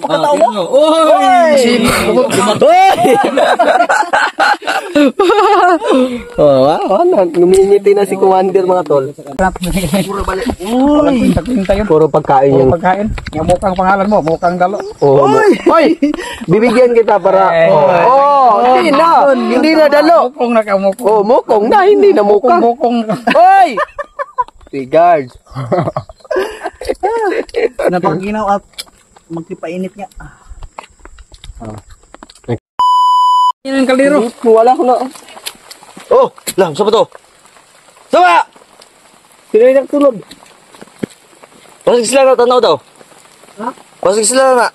pagkatao mo. Oy! Oh, wow, ngumingiti na si Commander mga tol. Uy! Puro pagkain yung... Pagkain. Yung mukhang pangalan mo, mukhang dalo. Oh, hoy! Bibigyan kita para... hindi na dalo. Mukong na ka, mukong. Oh, mukong na, hindi na mukang. Mukong. Hoy! Si guard. Napaginaw at magkipainit niya. Yan ang kaldero. Wala ko na. Oh, lang, saan ba to? Sama! Sino yung nagtulog? Pasig sila na, tanaw daw. Ha? Pasig sila na.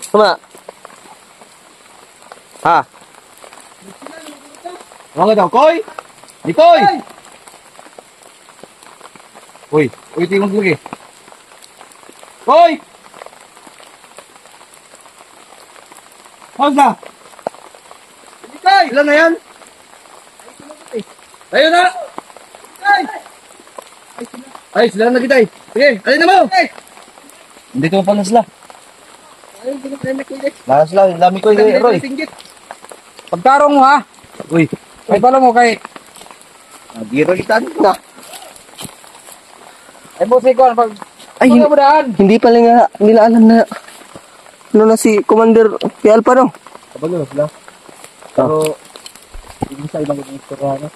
Sama. Ha? Mga daw, Koy! Di Koy! Uy, tingog lagi. Koy! How's ilan na yan? Tayo na! Ay, sila na kita eh. Sige, alin na mo! Dito pa na sila. Lala sila, dami ko yung Roy. Pagkarong mo ha. Uy, Ay pala mo kay... nagiro kita na. Ay mo si Kwan, pag... Ay, Pagkamadaan. hindi pala nga nila alam na ano na si Commander Pial pa no? Kapag yun sila. Pero, hindi sa ibang istorya na.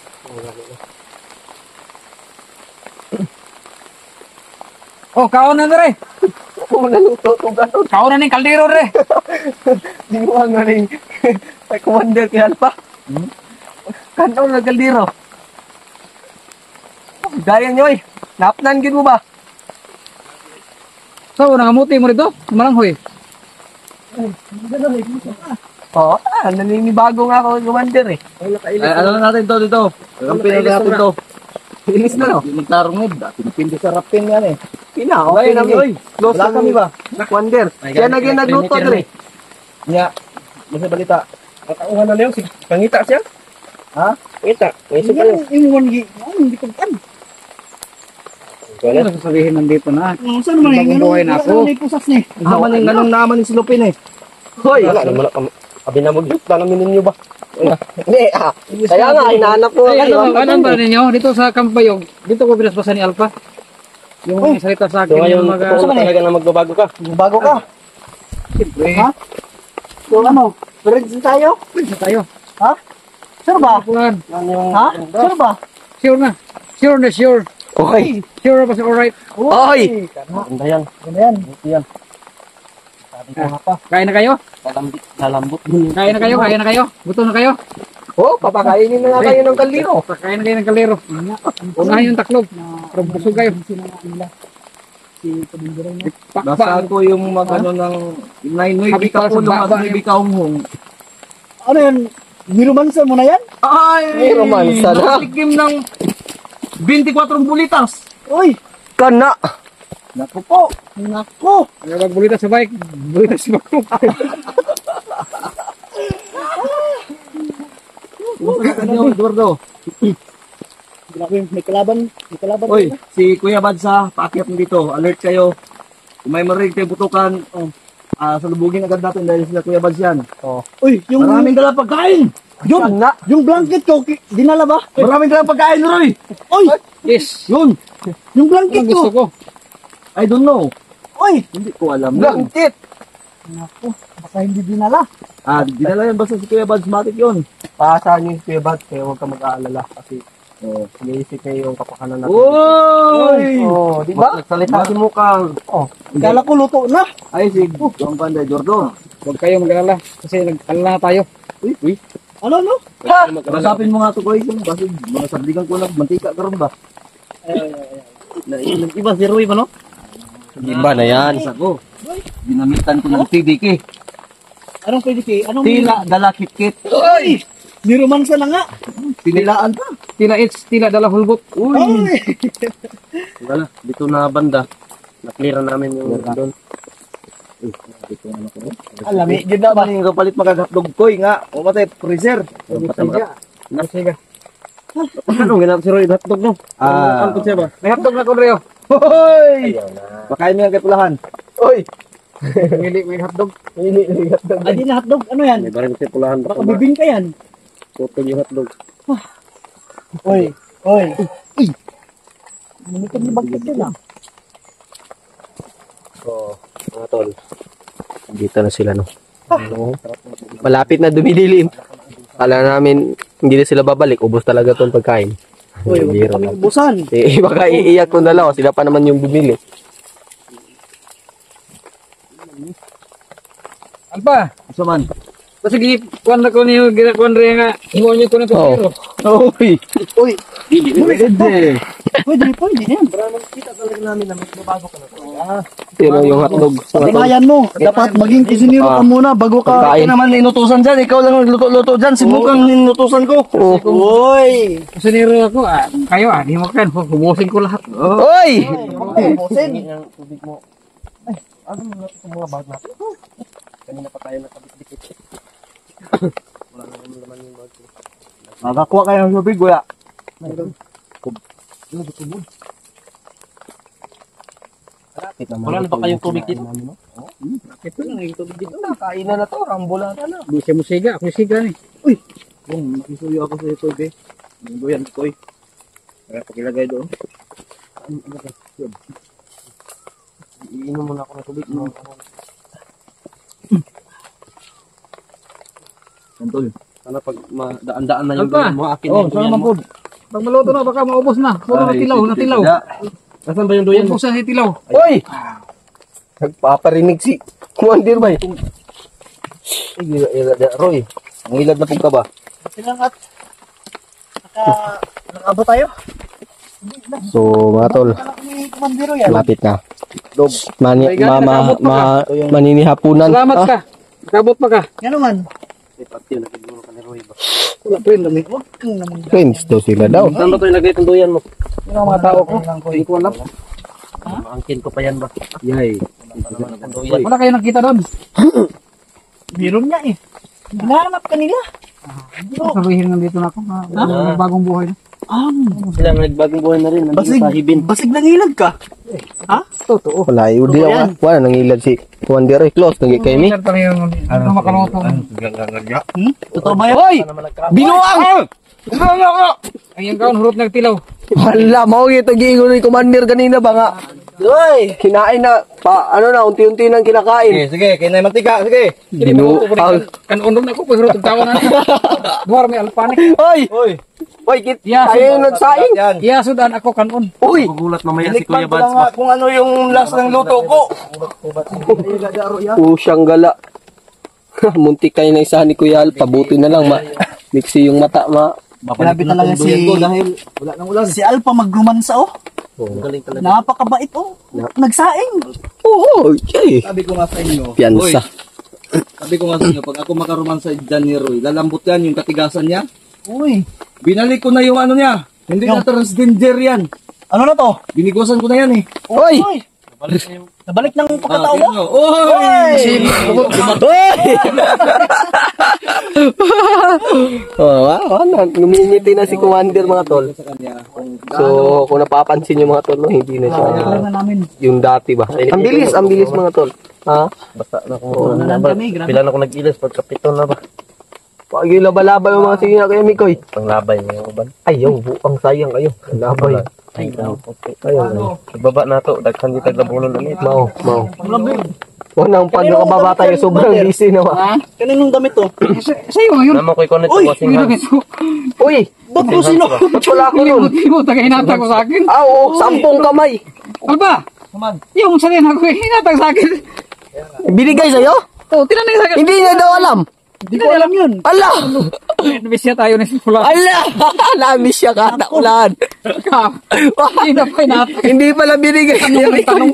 Oh, kaon na re. Oo, naluto itong gano'n. Kaon na ni kaldero re. Di mo ang galing kay Commander Pial pa. Kanto na kaldero. Gaya nyo eh. Napnan gid mo ba? So, nangamuti mo rito. Malanghoy. Oo, naninibago nga ako Commander eh. Ay, ano na natin to dito? Kampin na natin to. Inis na no? Magtarong mo, pinipindi sa rapin yan eh. Pina, okay na Oy, Close wala na kami ba? Commander. Siya naging nagluto dre. Nga, masa balita. Katauhan na Leo, pangita siya. Ha? Ngita, may isa kayo. Hindi ko kan. Ano sasabihin nandito na? Saan man Bagong buhay na ako. pusas ni? Naman yung ganong naman ni Silupin eh. Hoy! Wala naman abi na mag-juke na namin ninyo ba? Hindi, kaya nga, hinahanap ko. Ay, ano ba ninyo? Dito sa Kampayog, dito ko pinaspasan ni Alpha. Yung salita sa akin. So ngayon, yung talaga na magbabago ka. Bago ka. Siyempre. Ha? So ano? Friends tayo? Pwede tayo. Ha? Sure ba? Pulan. Ha? Sure ba? Sure na. Sure na sure. Okay. Sure ba sa alright? Oy! Ganda yan. Ano yan? Yan. Sabi ko nga pa. Kain na kayo? Lalambot. Kain na kayo? Kain na kayo? Gutom na kayo? Oh, papakainin na nga kayo ng kaldero. Kain na kayo ng kalero. Unahin yung taklog. Pero busog kayo. Basta ko yung mag-ano ng 9-9 ka po nung at 9 ka hunghong. Ano yan? Niromansa mo na yan? Ay! May romansa na. Natikim ng 24 bulitas. Uy! Kana! Naku po! Naku! Kaya magbulita sa bike. Bulita sa bike. Ano, Eduardo? Grabe, may kalaban. May kalaban. Uy, si Kuya Badsa, paakyat mo dito. Alert kayo. Kung may marinig tayong putukan, salubugin agad natin dahil sila Kuya Bads yan. Uy, yung Maraming dala pagkain! yun, yung blanket ko, dinala ba? Maraming dala pagkain, Roy! Uy, Yes. Yun! yung Ano blanket gusto ko. ko? I don't know. Uy, Hindi ko alam yun. Blanket! naku, baka hindi dinala. Dinala yan basta si Kuya Bads, matik yun. Paasahan niyo yung Kuya Bat, kaya huwag ka mag-aalala kasi iniisip niya yung kapakanan natin. Uy! Oh, di ba? Nagsalita si Mukang. Kala ko luto na. Ay, si Juan Panday, Jordo. Huwag kayo mag-alala. Kasi nag-alala na tayo. Uy! Ano, no? Masapin mo nga ito, Kuya. Kasi mga sardigan ko lang, mantika karon ba? Iba si Roy ba, no? Iba na yan. Isa ko. Ginamitan ko ng TDK. Anong pwede kay? Anong Tila, dala, kit-kit. Uy, niromansa na nga. Pinilaan pa. Tila it's, tila dala hulbot. Uy, Wala, dito na banda. Na-clear namin yung doon. alami, yun na ba? Yung kapalit magagatlog ko, nga. O matay, freezer. Sige. Anong ginagawa si Roy? Hotdog, no? Ano po siya ba? May hotdog na ko, Reo. Hoy! Pakain mo yan kay Pulahan. Oy! Hindi, may hotdog. Hindi, hotdog. Ay, di na hotdog. Ano yan? May barang kasi pulahan Baka bibingka yan. Putol yung hotdog. Oy. Oy. Manikad ni bagkat yun ah. So, mga tol. Dito na sila, no? Malapit na dumidilim. Kala namin, hindi na sila babalik. Ubos talaga itong pagkain. Uy, wag Biro kami lang. ubusan. Baka iiyak kung dalawa. Sila pa naman yung bumili. Alpa, Asa man? basta kuwan na ko niyo, ginakuan rin nga, hingon niyo ko na Oo. pero. Uy! Uy. Pwede. Pwede yan. Kita talaga namin na may bago ka na to. Sino yung hotdog? Patunayan mo. Dapat maging kusinero ka muna bago ka. Kain. naman inutusan dyan. Ikaw lang luto-luto dyan. Si Bukang inutusan ko. Uy. Kusinero ako, kayo di mo kan, hubusin ko lahat. Uy! Ubusin. Ano mo natin itong mga bag natin? Kanina pa tayo nakabit-dikit. Wala na naman yung bag. Nakakuha kayo ng tubig, kuya. Wala na ba kayong tubig dito? Ito lang yung tubig dito. Kain na to. Rambulan ka na. Di siya musiga, ako siga ni. Kung nakisuyo ako sa ito, be. Munggo yan, koy. Kaya pakilagay doon. Iinom muna ako ng tubig. Santol. Sana pag daan-daan na yung Alpa. mo, akin Oh, yung sana duyan man mo. po. Pag maluto na, baka maubos na. Puro na tilaw, na tilaw. Nasaan ba yung duyan mo? Ubos na si tilaw. Uy! Nagpaparinig si Commander ba? Ay, Roy. Ang ilad na pong ka ba? Sinangat. Nakabot tayo. So, mga tol, Anak ni Kumandiro yan. malapit na. Dog. Maninihapunan. Salamat ka. Kabot pa ka. Yan naman. Pati yun, nagiguro ka ni Roy ba? Wala pa rin dami. Huwag kang naman. Friends daw sila daw. Saan ba ito ilagay itong duyan mo? Yung mga tao ko. Hindi ko alam. Maangkin ko pa yan ba? Yay. Duyan. Wala kayo nakita doon. Meron niya eh. Hinahanap ka nila. Sabihin nandito na ako. May bagong buhay na. Sila nagbagong buhay na rin. Nandito sa hibin. Basig nangilag ka. Totoo. Wala, yun din ako. Wala, nangilad si Commander. Close, naging kay me. Sir, talagang ito makaroto. Totoo ba yan? Hoy! Binuang! Ay, yung kaon, hurot nagtilaw. Wala, mau ito giingon ni Commander kanina ba nga? Hoy! Kinain na, ano na, unti-unti nang kinakain. Sige, kaya na mantika. Sige. Binuang. Kanundong na ko, pag hurot ang tao na. Duwar may alpanik. Hoy! Oy. Hoy, kit, Yeah, tayo yung nagsaing. Yan. Iya, sudan ako kanon. Uy! Gugulat mamaya si Tikman Kuya ko Bads. lang nga kung ano yung last ng luto ko. Pusyang gala. Muntik kayo na isa ni Kuya Al. Pabuti na lang, mixi yung mata, Grabe talaga si... Dahil wala nang ulan. Si Alpha magrumansa oh. Galing talaga. Napakabait oh. Nagsaing. Oo, okay. Sabi ko nga sa inyo. Piyansa. Sabi ko nga sa inyo, pag ako makaromansa dyan ni Roy, lalambot yan yung katigasan niya. Uy. Binalik ko na yung ano niya. Hindi Yung- na transgender yan. Ano na to? Binigusan ko na yan eh. Hoy! Nabalik ng pagkatao mo? Oy! Oh, wow, ngumingiti na si Commander mga tol. Sa kanya. So, kung napapansin nyo mga tol, no, hindi na siya Kailangan na namin. yung dati ba. Ang bilis mga tol. Ha? Basta na kung Nanan kami. Grabe. Pila na ako nag-ilis pagkapito na ba? Pag yung laba-laba yung mga sige na kayo, Mikoy. Panglabay niyo ba? Ay, yung buang sayang kayo. Labay. Ay, okay. Ayun. Ibaba na to, daghan di taglabulon ulit. Mau. Unang pag nakababa tayo, sobrang busy na ba. Kaninong damit to? Sa'yo ngayon. Naman ko'y connect Uy, sa wasing hands. Ginagit ko. Uy! Ba't ko sino? Ba't wala ako nun? Buti mo, tagahinata ko sa akin. Ah, oo, 10 kamay. Alba! Yung sabihin ako, hinatag sa akin. Binigay sa'yo? Oh, tinanong sa akin. Hindi niya daw alam. Hindi ko alam yun. Ala! Nabisya tayo na si Pula. Ala! Namis siya ka, nakulan. Hindi na pa hinatag. Hindi pala binigay niya rin.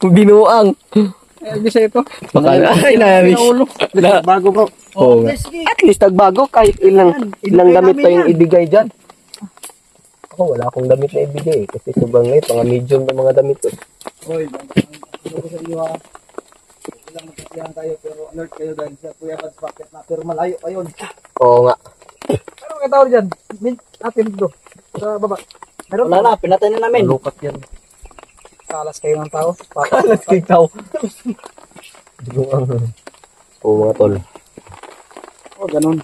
Binuang. Bisa ito. Baka ay namis. Bago bro. Oo nga. At least nagbago kahit ilang damit pa yung ibigay dyan. Ako wala akong damit na ibigay kasi sobrang ngayon, mga medium na mga damit ko. Hoy, ano ko sa iyo ha? Ilang magkasiyahan tayo pero alert kayo dahil sa Kuya Bads Bucket na pero malayo pa yun. Oo nga. Ano mga tao dyan? Atin dito. Sa baba. Wala na, pinatay na namin. Malukat yan. Salas kayo ng tao. Kalat ikaw. Oo mga tol. Oh, ganun.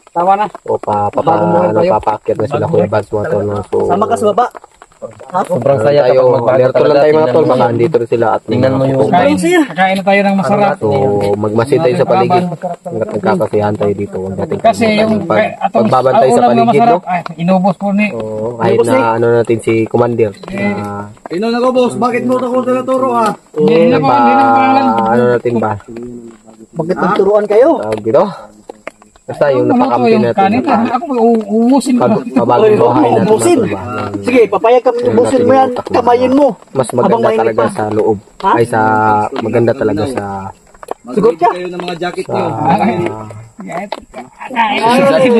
Tama na. O papaakyat na sila Kuya Bads mga tol. No? So, Sama ka sa baba. Sobrang saya tayo, kapag magbago alerto lang talaga. tayo mga tol. Tingnan Baka mo andito rin sila at Tingnan mo yung- Kain na tayo ng masarap. So magmasid tayo sa paligid. Hanggat nagkakasiyahan tayo dito. Kasi yung pagbabantay sa ulam na paligid, no? masarap, ay, inubos po ni. Oo, kahit na ano natin si Commander. Ino na ko, boss. Bakit mo ako tinuturo, ha? Hindi na po, hindi na po lang. Ano natin ba? Bakit nagturuan kayo? Tawag dito? Basta yung Maluto napakampi yung natin. kanin. Ako, uubusin ko. Pabagong buhay natin. Ubusin. mga tol ba? Sige, papayag kami ubusin mo yan. Kamayin mo. Mas Habang maganda mainit talaga pa. sa loob. Ha? Ay sa maganda talaga sa Sigot ka. Kayo ng mga jacket sa niyo.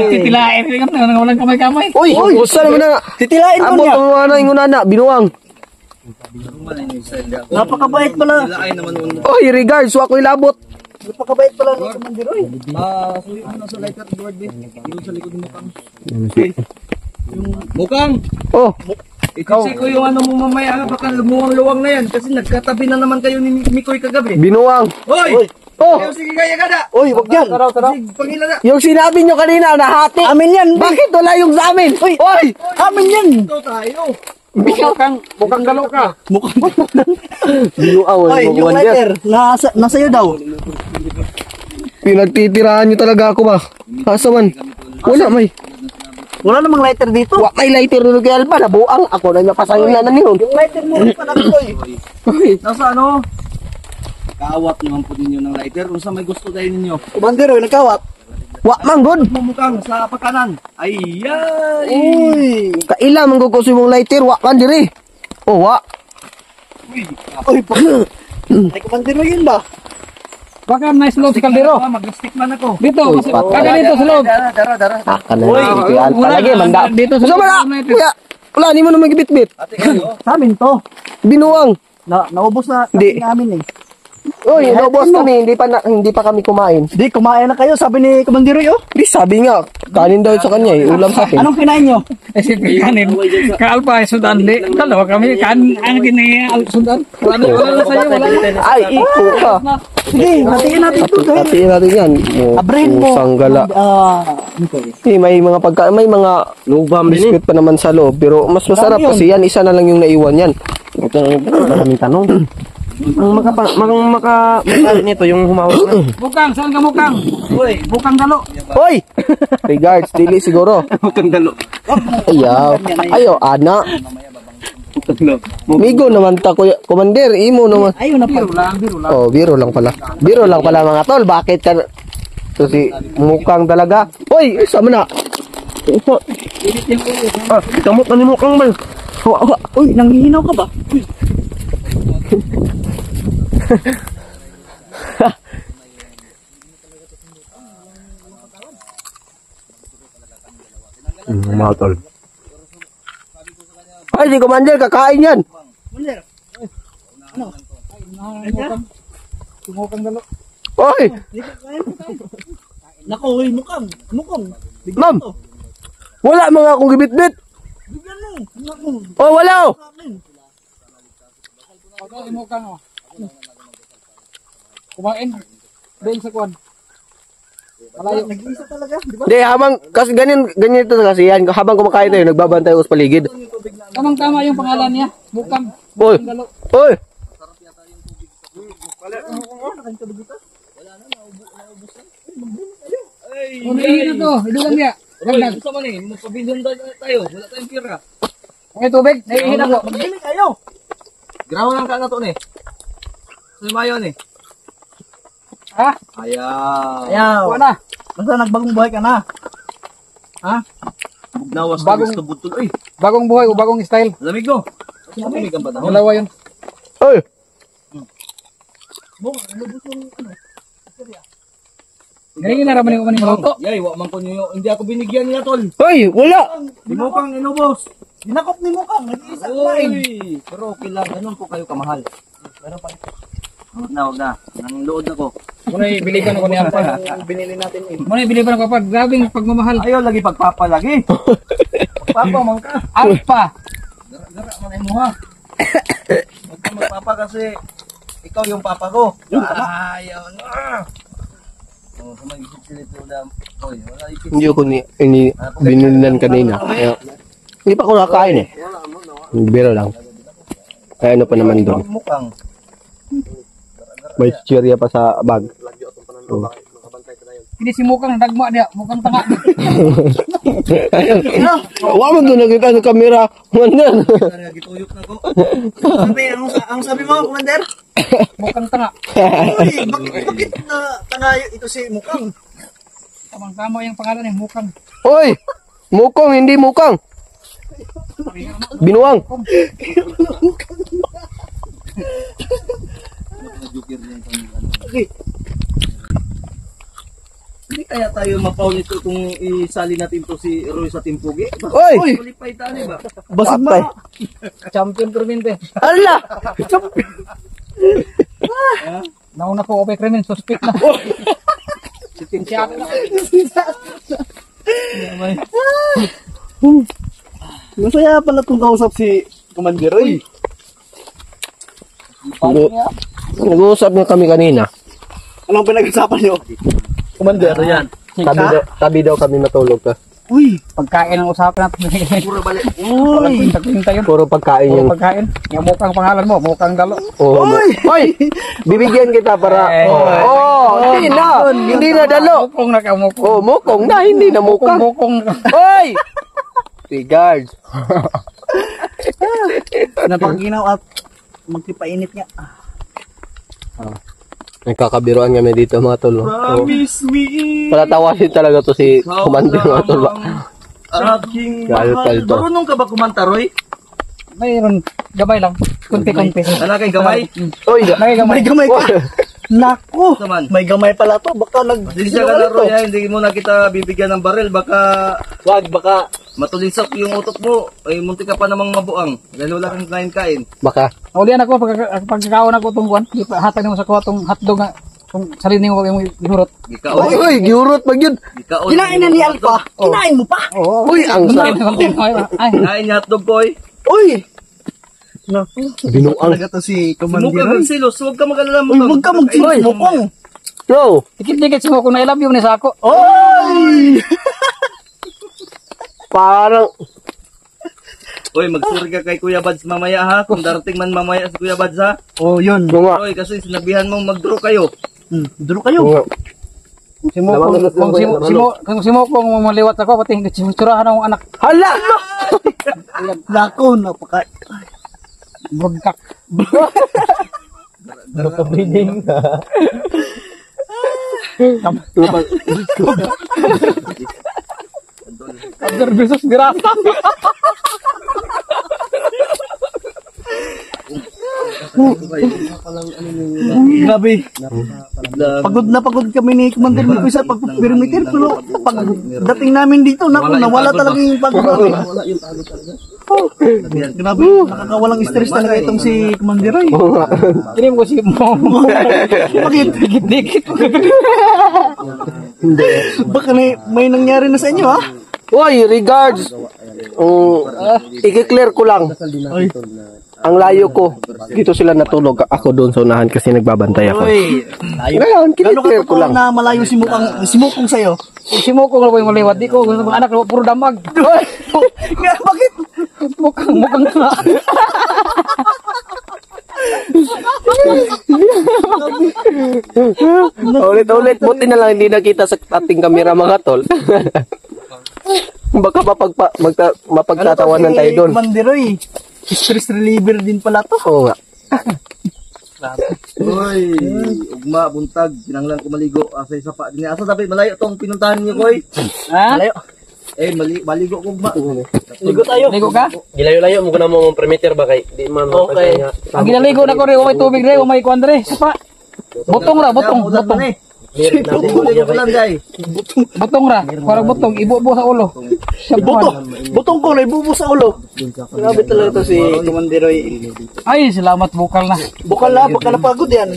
Titilain. Walang kamay-kamay. Uy! Usa naman na! Titilain mo Amo niya. tong ano yung unana, binuang. Napakabait pala. Ay naman nun. Oy, regards, wa ko'y labot. Napakabait pala ng Commander Roy. Suyo mo na sa lighter board, eh. Yung sa likod ni Mukang. Mukang! Oh, Ikaw ko yung ano mo mamaya, baka lumuwang-luwang na yan. Kasi nagkatabi na naman kayo ni Mikoy kagabi. binuang. Hoy! Oh, Ayaw, sige kaya kada! Uy, wag yan. Sige, pangila na! yung sinabi nyo kanina, nahati. Amin yan. Bakit wala yung sa amin? Uy, Oy! amin yan. Ito tayo! Mukhang galo ka. Binuang, Uy, yung letter. Nasa iyo daw. Pinagtitirahan nyo talaga ako ba? Asa man? Wala may. Wala namang lighter dito. Wa may lighter nyo kay Alba, nabuang. Ako na napasayon na yun. Yung lighter mo pa na Nasa ano? Kaawat naman po ninyo ng lighter. Kung sa may gusto tayo ninyo. Commander Roy, nagkawat. Wa man good. Mumukang sa pagkanan. Ayan! Uy. Kaila man gusto mong lighter, wa kan diri. Oh, wa. Uy, ay Commander Roy yun ba? Baka nice loob si Caldero. Mag-stick man ako. Dito, patay. baka dito sa loob. Dara. Aka na yun. Kay Alba Wala lagi, na, manda. dito sa Gusto mo na? loob. Kuya, wala, ni mo naman gibit-bit. Ate kayo. Sa amin to. Binuang. Naubos na Hindi. namin eh. Oy, naubos kami, hindi pa kami kumain. Di, kumain na kayo, sabi ni Commander Roy, oh. Di sabi nga, kanin daw sa kanya eh, ulam sa akin. Anong kinain nyo? Eh, siyempre kanin. Kaalpa ay sudan. Di, dalawa kami. Ang kinaya sudan. Wala na sa'yo. Wala na. Ay, iko ka. Sige, hatiin natin ito dahil. Hatiin natin yan. Abrahin mo. Sanggala. May mga may mga biscuit pa naman sa loob, pero mas masarap Dami yun. kasi yan, isa na lang yung naiwan yan. Maraming tanong. Ang maka nito yung humawak na. Bukang, saan ka mukang? Uy, bukang galo. Hoy! Regards, dili siguro. Bukang dalo. Ayaw. Ayo, ana. Migo naman ta, kuya. Commander, imo naman. Ayun na pa. Biro lang. Oh, biro lang pala. Biro lang pala mga tol. Bakit ka... So si Mukang talaga. Hoy, sama na. Kamot na ni Mukang man. Uy, nanghihinaw ka ba? Mga tol. Ay, si Commander, kakain yan. Commander. Bukang galo. Hoy, Nako, uy, mukang. ma'am. Wala mga akong gibit-bit. Bigyan mo. Nako. Oh, wala oh. Pagka mukang oh. Kumain. Doon sa kwan. Malayo. Nag-iisa talaga, di ba? Hindi, habang, kasi ganyan ito kasi yan. Habang kumakain tayo, nagbabantay ako sa paligid. Tamang-tama yung pangalan niya. Bukang. Hoy, Galo. hoy. Umiihi na to. Idulan niya. Ragdag. Gusto man eh. Magpabindon tayo. Wala tayong pira. Okay, tubig. Naiihi na po. Magdili kayo. Grawa lang ka na to eh. Sa mayon eh. Ha? Ayaw. Ayaw. Wala. Basta nagbagong buhay ka na. Ha? Bugnawas na Bagong- gusto butol. Uy, Bagong buhay o bagong style. lamig no. Kasi lamig ang panahon. Dalawa yun. Hoy. Ngayon na raman yung umaning maluto. Yay, wak man ko niyo. Hindi ako binigyan niya tol. Hoy, wala. Di mo pang inubos. Dinakop ni mukang. Nag-iisa kumain. Uy, pero okay lang. Ganun po kayo kamahal. Huwag na. Nang lood ako. Muna ibiligan ako ni Alpa. Binili natin eh. Muna ibiligan ako kapag grabing pagmamahal. Ayaw lagi pagpapalagi. Pagpapa man ka. Alpa. Gara man mo ha. papa kasi ikaw yung papa ko. Ayaw na. Oh, kung mag-isip sila ito na, oy, wala isip. Hindi ko binulinan kanina. Kaya, hindi pa ko nakain eh. Biro lang. Kaya ano pa naman doon. Mukhang. May chichirya pa sa bag. Oh. Ini si Mukang dagma dia, Mukang tanga. Wala mo doon nakita sa kamera. Mandan. Kaya gituyok na ko. Ang sabi mo, Commander? Mukang tanga. Uy, bakit na tanga ito si Mukang? Tama yung pangalan niya, Mukang. Oy! Mukong, hindi mukang. Binuang. Hindi kaya tayo mapaw nito kung isali natin to si Roy sa Timpugi? Oy! Kulipay tali ba? Basig pa. Champion Permente. Ala! Nauna ko Ope Kremen, suspect na. Si Tim Siak na. Masaya pala itong kausap si Commander. Uy, Nag-uusap na kami kanina. anong pinag-usapan nyo? Commander, yan. Tabi daw kami matulog ka. Uy, Pagkain ang usapan natin. Puro balik. uy, Tagpinta yun. Puro pagkain Puro yung... pagkain. Yung Mukang pangalan mo, Mukang Dalo. Oh, Hoy! Bibigyan kita para... Hindi na! Hindi na dalo! Mukong na ka, Mukong. Oh, mukong na! Hindi na mukang! Mukong. Hoy! Regard! napaginaw at magkipainit niya. Nagkakabiruan kami dito mga tol. Promise me. Palatawasin talaga to si Commander mga tol. Aking Galit mahal. ka dito. Marunong ka ba kumanta, Roy? Mayroon, gabay lang. Kunti-kunti. Wala kay gamay? Oy! May gamay. May gamay ka. Naku, Naman. may gamay pala to. Baka Dinsya ka na, Roy, ha? Hindi mo na kita bibigyan ng baril. Baka Baka... matulinsak yung utot mo. Ay, munti ka pa namang mabuang. Dahil wala kang kain-kain. Baka... Ulian ako, pagkakaon ako itong buwan, hatag mo sa kuha itong hotdog nga, itong salinin mo yung ihurot. Gikaon. Uy! Giurot pag yun! Gikaon. kinain na ni Alpha. Kinain mo pa. Oo. Uy! Ang sarap! Ay, Kain niya hotdog ko, eh. Uy. Naku, Binuang! talaga to si Huwag Commander. ka magsilos. Huwag ka mag-alala mo. Uy, huwag ka magsilos, Mukong. Bro! dikit-dikit si Mukong na I love you ni sa ako. Oy! Parang... Uy, magsuri ka kay Kuya Bads mamaya, ha? Kung darating man mamaya si Kuya Bads, ha? Oh, yun. Bunga! Uy, kasi sinabihan mo mag-draw kayo. Duro kayo. Bunga! Kung si Mukong maliwat ako, pati surahan akong anak. Hala! Naku, napaka... Broadcock. Nakabreeding. Kabder versus Grasa. Grabe. Pagod kami ni Commander mo sa pag-perimeter. Pero pag dating namin dito, naku, nawala talaga yung pagod namin. Grabe, nakakawalang stress talaga itong si Commander Roy. Kinim ko si Mukong. Bakit? Dikit-dikit. Baka may nangyari na sa inyo, ha? Uy! Regards! I-clear ko lang. Ang layo ko. Dito sila natulog. Ako doon sa unahan kasi nagbabantay ako. Uy, Ngayon, gano'n kiniklear ko ka lang. na malayo si Mukong sa'yo? Si Mukong na po yung maliwat. Di ko, gusto mga anak, puro damag. Bakit? Mukang ka. Ulit-ulit. Buti na lang hindi nakita sa ating kamera mga tol. Baka mapagtatawanan tayo doon. Commander Roy, stress reliever din pala to. Oo nga. Uy, ugma, buntag, kinanglan ko maligo. Asa isa pa. Asa dapat malayo tong pinuntahan niyo, Koy. Ha? Malayo. Eh, maligo ko ugma. Ligo tayo. Ligo ka? Gilayo-layo mo na mo perimeter ba kay di man Okay. Ang ginaligo na ko rin, may tubig rin, may kuwan rin. Sapa. Butong ra, butong. Maligo ko lang, day. Butong ra. Parang butong, ibubo sa ulo. Butong ko na ibubo sa ulo. Grabe talaga to si Commander Roy. Ay, salamat bukal na. Bukal na pagod yan.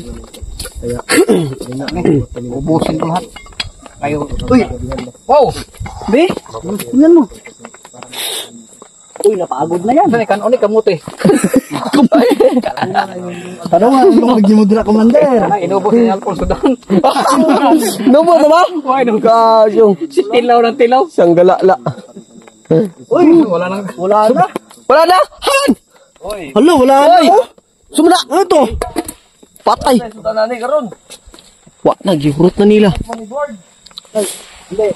Ubusin ko lahat. Kayo. Uy, Wow! be, tingnan mo. Uy, napagod na yan. Saan ikan unik kamuti? Tanong nga, yung nagsimod na commander. Ay, inubos ni Alfonso doon. Nubo na ba? Why nung Kasyong. si tilaw ng tilaw? Siyang galala. Uy, Wala nang... wala na. Wala na! Han! Hala, wala na. Oy! Oh. Sumula! Ano to? Patay! Ito na ni karon. Wa, nagihurot na nila. Hindi.